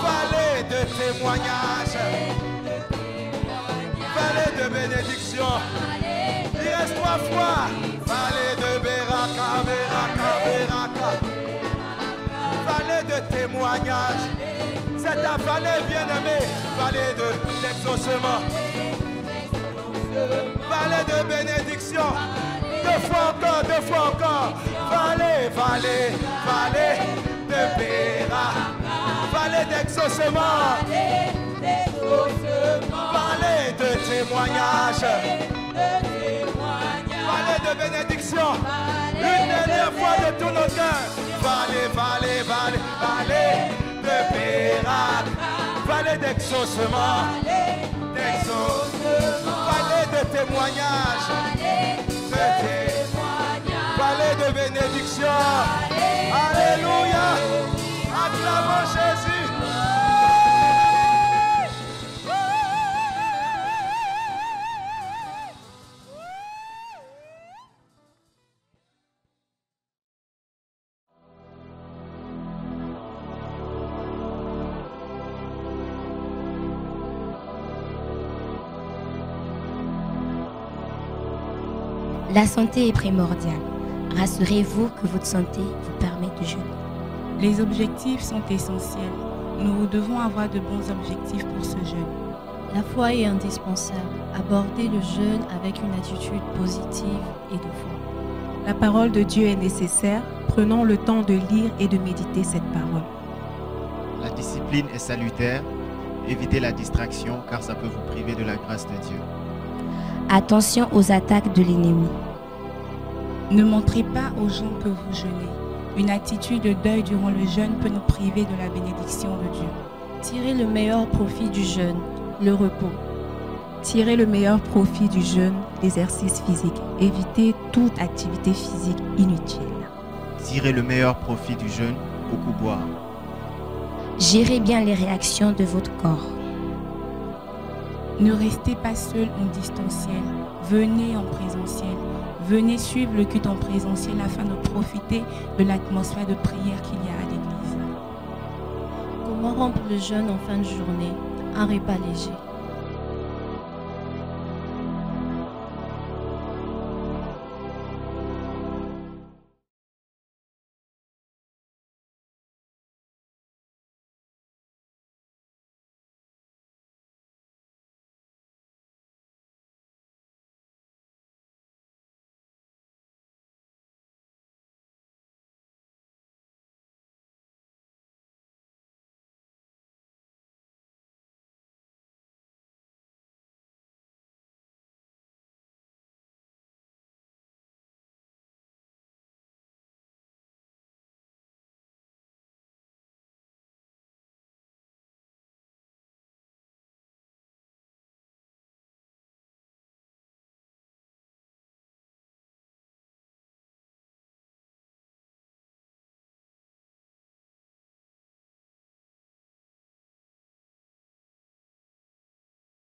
Vallée de témoignage. Vallée de bénédiction. Il reste 3 fois. Vallée de Beraka, Beraka, Beraka. Vallée de témoignage. C'est ta vallée bien-aimée. Vallée d'exaucement. Vallée de bénédiction. 2 fois encore, 2 fois encore. Vallée, vallée, vallée de Beraka. Vallée d'exaucement. Vallée de témoignage. Vallée de bénédiction. Une dernière fois de tout notre cœur. Vallée, vallée, vallée, vallée de Beraka. Vallée d'exaucement. Vallée de témoignage. Vallée de bénédiction. Alléluia. Acclamons Jésus. La santé est primordiale. Rassurez-vous que votre santé vous permet de jeûner. Les objectifs sont essentiels. Nous devons avoir de bons objectifs pour ce jeûne. La foi est indispensable. Abordez le jeûne avec une attitude positive et de foi. La parole de Dieu est nécessaire. Prenons le temps de lire et de méditer cette parole. La discipline est salutaire. Évitez la distraction car ça peut vous priver de la grâce de Dieu. Attention aux attaques de l'ennemi. Ne montrez pas aux gens que vous jeûnez. Une attitude de deuil durant le jeûne peut nous priver de la bénédiction de Dieu. Tirez le meilleur profit du jeûne, le repos. Tirez le meilleur profit du jeûne, l'exercice physique. Évitez toute activité physique inutile. Tirez le meilleur profit du jeûne, beaucoup boire. Gérez bien les réactions de votre corps. Ne restez pas seul en distanciel. Venez en présentiel. Venez suivre le culte en présentiel afin de profiter de l'atmosphère de prière qu'il y a à l'église. Comment rompre le jeûne en fin de journée? Un repas léger.